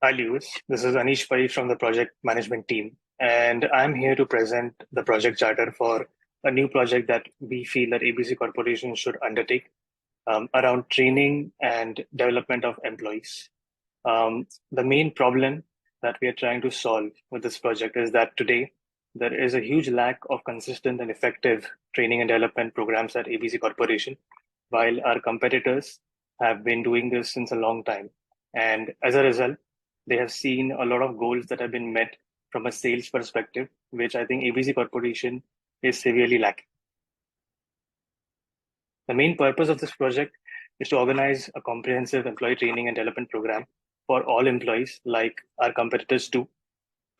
Hi, Lewis. This is Anish Pai from the project management team, and I'm here to present the project charter for a new project that we feel that ABC Corporation should undertake around training and development of employees. The main problem that we are trying to solve with this project is that today there is a huge lack of consistent and effective training and development programs at ABC Corporation, while our competitors have been doing this since a long time. And as a result, they have seen a lot of goals that have been met from a sales perspective, which I think ABC Corporation is severely lacking. The main purpose of this project is to organize a comprehensive employee training and development program for all employees, like our competitors do.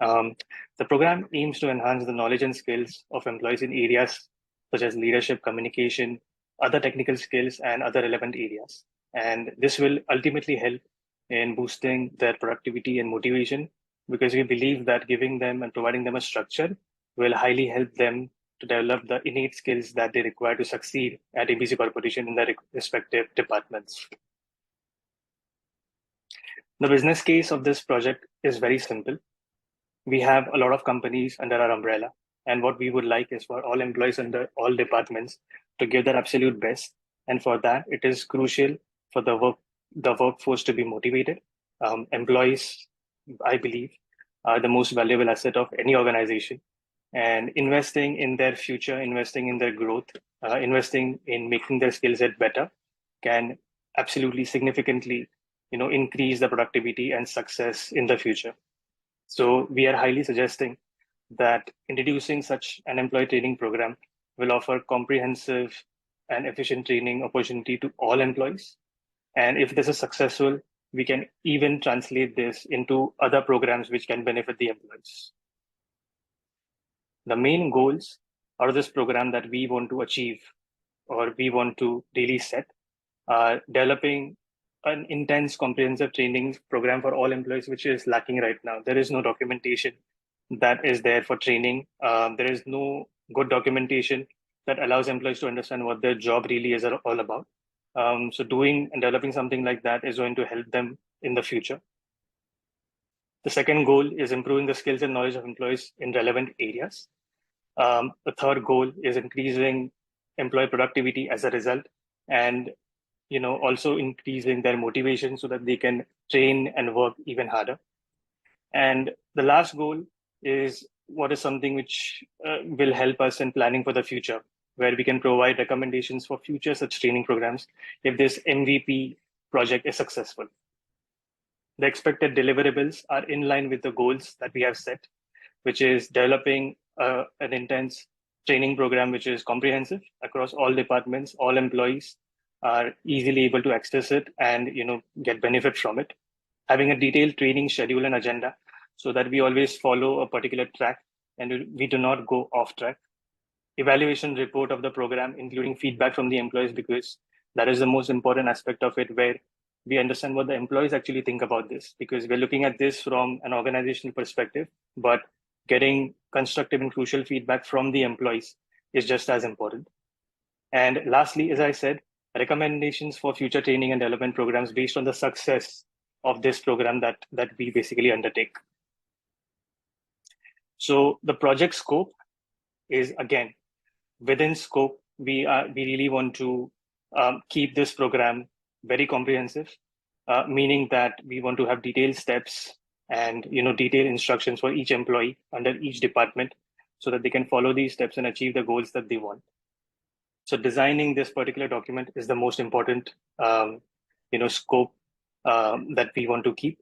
Um, the program aims to enhance the knowledge and skills of employees in areas such as leadership, communication, other technical skills, and other relevant areas. And this will ultimately help in boosting their productivity and motivation because we believe that giving them and providing them a structure will highly help them to develop the innate skills that they require to succeed at ABC Corporation in their respective departments. The business case of this project is very simple. We have a lot of companies under our umbrella, and what we would like is for all employees under all departments to give their absolute best. And for that, it is crucial for the workforce to be motivated. Employees, I believe, are the most valuable asset of any organization, and investing in their future, investing in their growth, investing in making their skill set better can absolutely significantly, increase the productivity and success in the future. So we are highly suggesting that introducing such an employee training program will offer comprehensive and efficient training opportunity to all employees. And if this is successful, we can even translate this into other programs which can benefit the employees. The main goals out of this program that we want to achieve or we want to really set are developing an intense comprehensive training program for all employees, which is lacking right now. There is no documentation that is there for training. There is no good documentation that allows employees to understand what their job really is all about. So doing and developing something like that is going to help them in the future. The second goal is improving the skills and knowledge of employees in relevant areas. The third goal is increasing employee productivity as a result, and also increasing their motivation so that they can train and work even harder. And the last goal is what is something which will help us in planning for the future, where we can provide recommendations for future such training programs if this MVP project is successful. The expected deliverables are in line with the goals that we have set, which is developing an intense training program which is comprehensive across all departments. All employees are easily able to access it and get benefit from it. Having a detailed training schedule and agenda so that we always follow a particular track and we do not go off track. Evaluation report of the program, including feedback from the employees, because that is the most important aspect of it, where we understand what the employees actually think about this, because we're looking at this from an organizational perspective, but getting constructive and crucial feedback from the employees is just as important. And lastly, as I said, recommendations for future training and development programs based on the success of this program that we basically undertake. So the project scope is, again, within scope. We really want to keep this program very comprehensive, meaning that we want to have detailed steps and detailed instructions for each employee under each department so that they can follow these steps and achieve the goals that they want. So designing this particular document is the most important scope that we want to keep.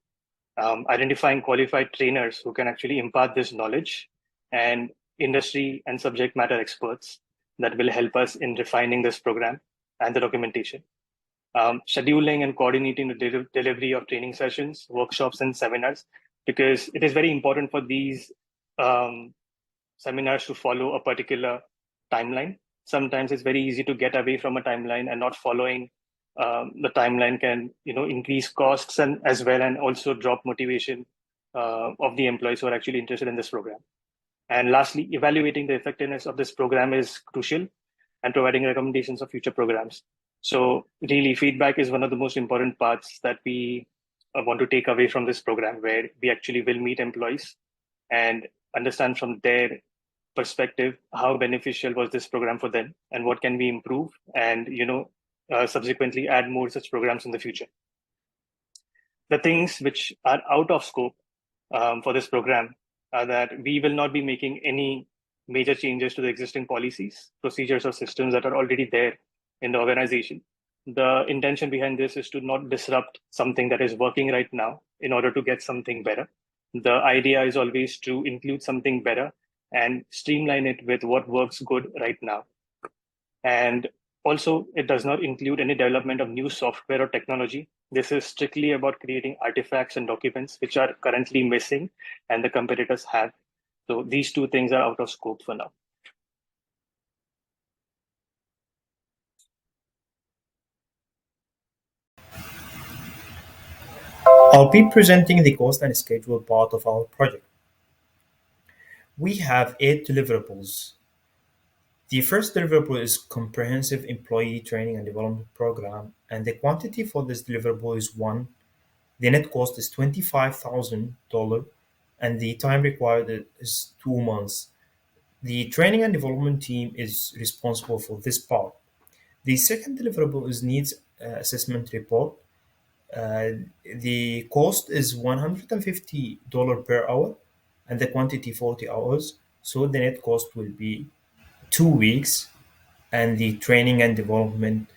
Identifying qualified trainers who can actually impart this knowledge, and industry and subject matter experts that will help us in refining this program and the documentation. Scheduling and coordinating the delivery of training sessions, workshops, and seminars, because it is very important for these seminars to follow a particular timeline. Sometimes it's very easy to get away from a timeline, and not following the timeline can increase costs and as well, and also drop motivation of the employees who are actually interested in this program. And lastly, evaluating the effectiveness of this program is crucial, and providing recommendations of future programs. So really, feedback is one of the most important parts that we want to take away from this program, where we actually will meet employees and understand from their perspective how beneficial was this program for them and what can we improve, and subsequently add more such programs in the future. The things which are out of scope for this program are that we will not be making any major changes to the existing policies, procedures, or systems that are already there in the organization. The intention behind this is to not disrupt something that is working right now in order to get something better. The idea is always to include something better and streamline it with what works good right now. And also, it does not include any development of new software or technology. This is strictly about creating artifacts and documents which are currently missing and the competitors have. So these two things are out of scope for now. I'll be presenting the cost and schedule part of our project. We have 8 deliverables. The first deliverable is Comprehensive Employee Training and Development Program, and the quantity for this deliverable is 1. The net cost is $25,000, and the time required is 2 months. The training and development team is responsible for this part. The second deliverable is Needs Assessment Report. The cost is $150 per hour, and the quantity 40 hours. So the net cost will be 2 weeks, and the training and development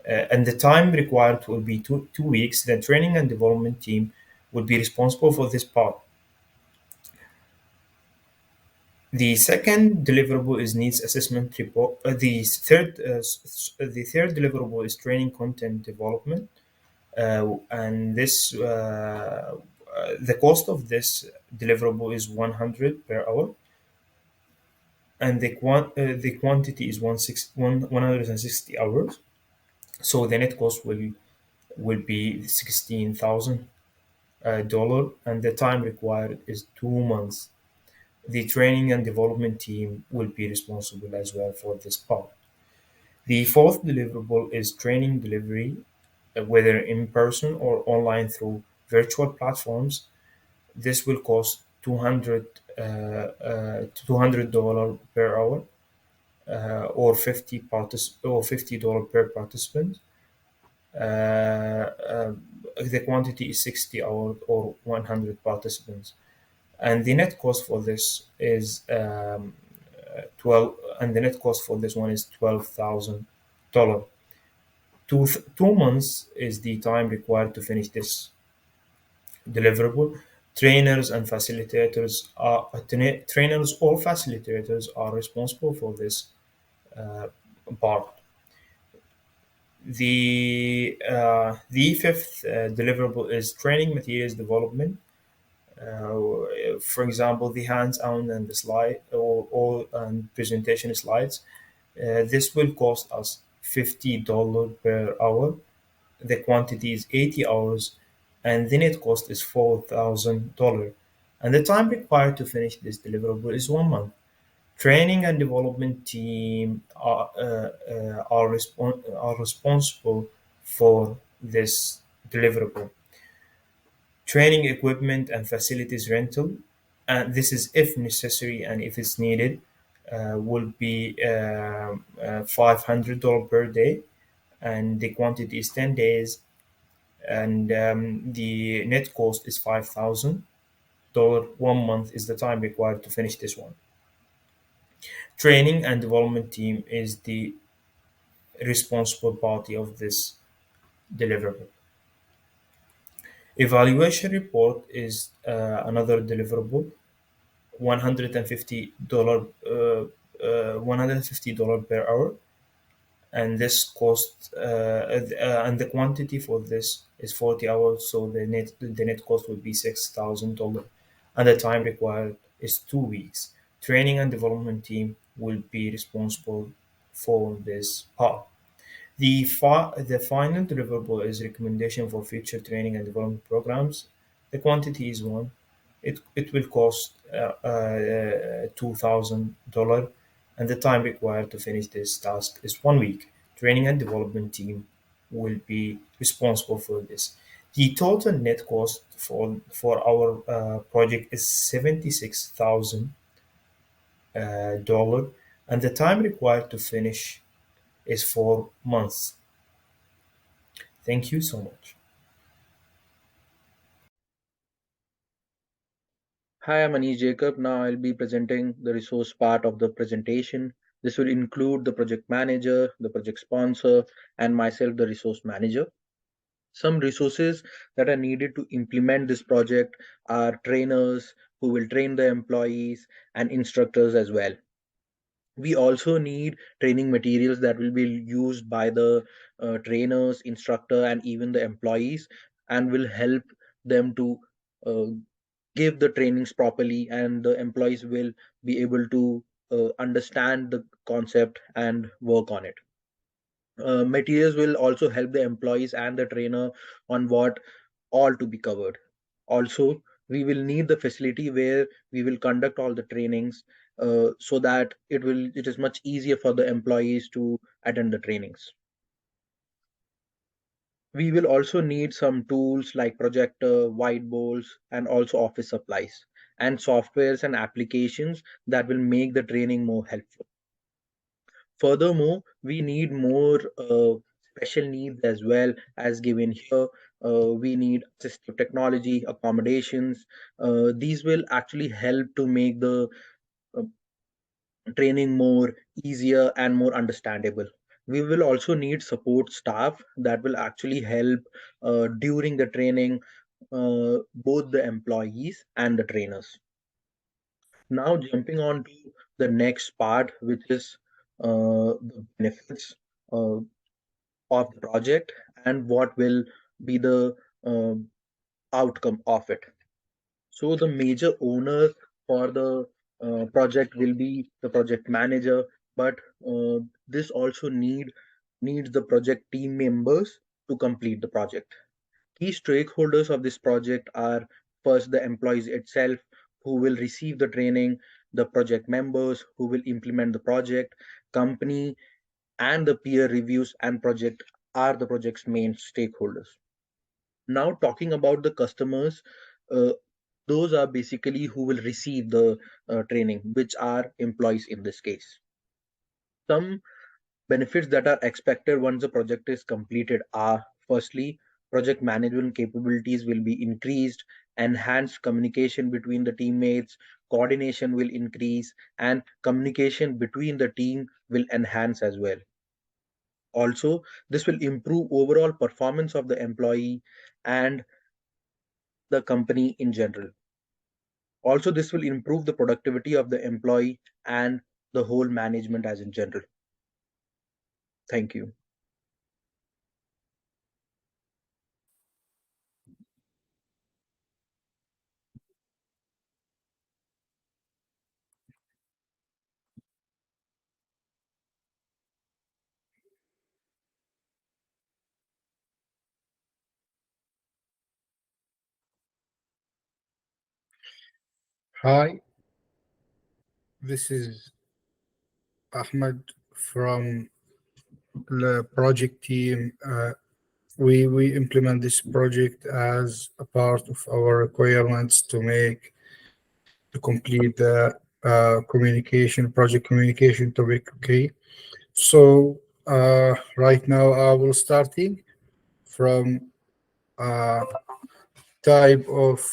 and the time required will be two weeks. The training and development team will be responsible for this part. The second deliverable is Needs Assessment Report. The third deliverable is Training Content Development. And the cost of this deliverable is 100 per hour, and the quantity is 160 hours. So the net cost will be $16,000, and the time required is 2 months. The training and development team will be responsible as well for this part. The fourth deliverable is training delivery, whether in person or online through virtual platforms. This will cost $200 per hour, or $50 per participant. The quantity is 60 hours or 100 participants, and the net cost for this is 12. And the net cost for this one is $12,000. 2 months is the time required to finish this deliverable. Trainers or facilitators are responsible for this part. The fifth deliverable is training materials development. For example, the hands-on and the slide or presentation slides. This will cost us $50 per hour. The quantity is 80 hours, and the net cost is $4,000. And the time required to finish this deliverable is 1 month. Training and development team are responsible for this deliverable. Training equipment and facilities rental, and this is if necessary and if it's needed, will be $500 per day, and the quantity is 10 days, and the net cost is $5,000. 1 month is the time required to finish this one. Training and development team is the responsible party of this deliverable. Evaluation report is another deliverable, $150 per hour, and this cost and the quantity for this is 40 hours. So the net cost will be $6,000, and the time required is 2 weeks. Training and development team will be responsible for this part. The final deliverable is recommendation for future training and development programs. The quantity is 1. It will cost $2,000, and the time required to finish this task is 1 week. Training and development team will be responsible for this. The total net cost for our project is $76,000, and the time required to finish is 4 months. Thank you so much. Hi, I'm Anish Jacob. Now I'll be presenting the resource part of the presentation. This will include the project manager, the project sponsor, and myself, the resource manager. Some resources that are needed to implement this project are trainers who will train the employees and instructors as well. We also need training materials that will be used by the trainers, instructor, and even the employees, and will help them to uh, give the trainings properly, and the employees will be able to understand the concept and work on it. Materials will also help the employees and the trainer on what all to be covered. Also, we will need the facility where we will conduct all the trainings, so that it is much easier for the employees to attend the trainings. We will also need some tools like projector, whiteboards, and also office supplies and softwares and applications that will make the training more helpful. Furthermore, we need more special needs as well as given here. We need assistive technology, accommodations. These will actually help to make the uh, training more easier and more understandable. We will also need support staff that will actually help during the training, both the employees and the trainers. Now, jumping on to the next part, which is the benefits uh, of the project and what will be the uh, outcome of it. So, the major owner for the project will be the project manager, but this also needs the project team members to complete the project. Key stakeholders of this project are first the employees itself who will receive the training, the project members who will implement the project, company, and the peer reviews and project are the project's main stakeholders. Now, talking about the customers, uh, those are basically who will receive the training, which are employees in this case. Some benefits that are expected once the project is completed are firstly, project management capabilities will be increased, enhanced communication between the teammates, coordination will increase, and communication between the team will enhance as well. Also, this will improve overall performance of the employee and the company in general. Also, this will improve the productivity of the employee and the whole management as in general. Thank you. Hi, this is Ahmed from the project team. We implement this project as a part of our requirements to complete the project communication topic. Okay, so right now I will starting from uh, type of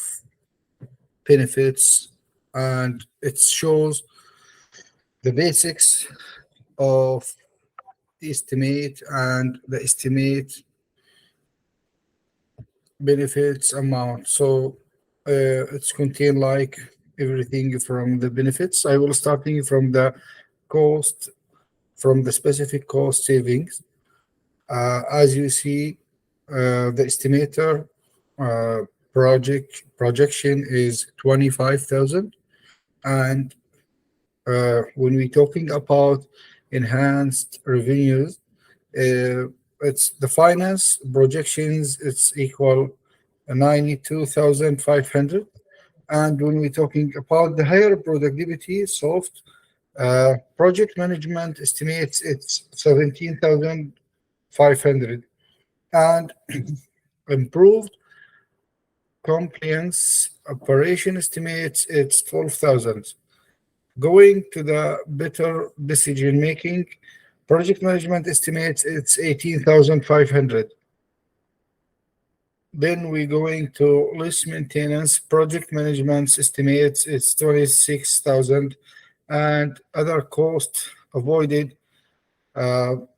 benefits, and it shows the basics of the estimate and the estimate benefits amount. So it's contain like everything from the benefits. I will starting from the cost, from the specific cost savings. As you see, the estimator projection is 25,000, and when we're talking about enhanced revenues, it's the finance projections, it's equal 92,500. And when we're talking about the higher productivity soft, project management estimates it's 17,500. And improved compliance operation estimates it's 12,000. Going to the better decision making, project management estimates it's 18,500. Then we're going to list maintenance, project management estimates it's 26,000, and other costs avoided. Now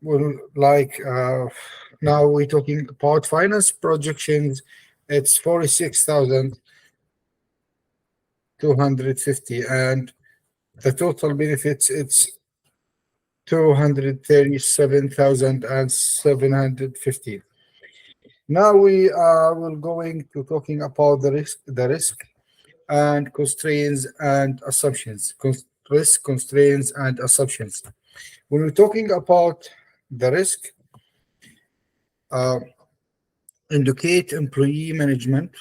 we're talking about finance projections, it's 46,250, and the total benefits it's 237,750. Now we will going to talking about the risk and constraints and assumptions. Risk, constraints, and assumptions. When we're talking about the risk, indicate employee management,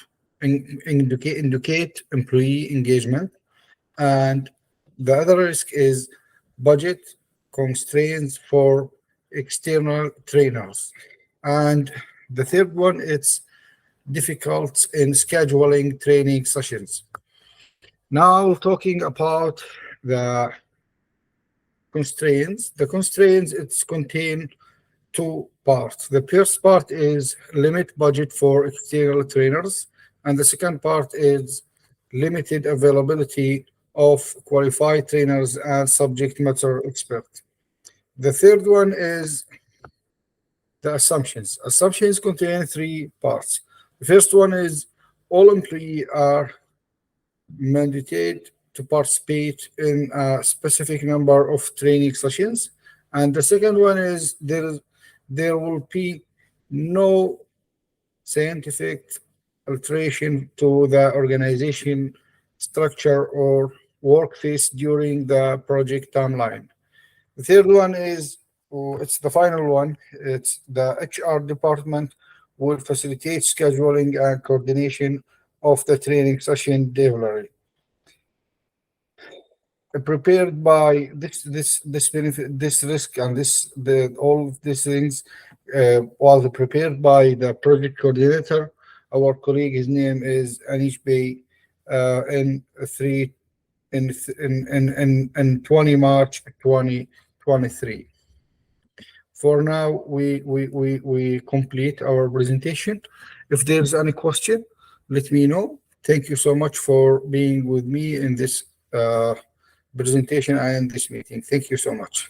indicate employee engagement, and the other risk is budget constraints for external trainers, and the third one it's difficult in scheduling training sessions. Now talking about the constraints. The constraints it's contain two parts. The first part is limit budget for external trainers, and the second part is limited availability of qualified trainers and subject matter experts. The third one is the assumptions. Assumptions contain three parts. The first one is all employees are mandated to participate in a specific number of training sessions. And the second one is there will be no scientific alteration to the organization structure or workplace during the project timeline. The third one is, it's the final one, it's the HR department will facilitate scheduling and coordination of the training session delivery. Prepared by this benefit, this risk, and all of these things was prepared by the project coordinator. Our colleague, his name is Anish Bey, in 20 March 2023. For now, we complete our presentation. If there's any question, let me know. Thank you so much for being with me in this presentation and this meeting. Thank you so much.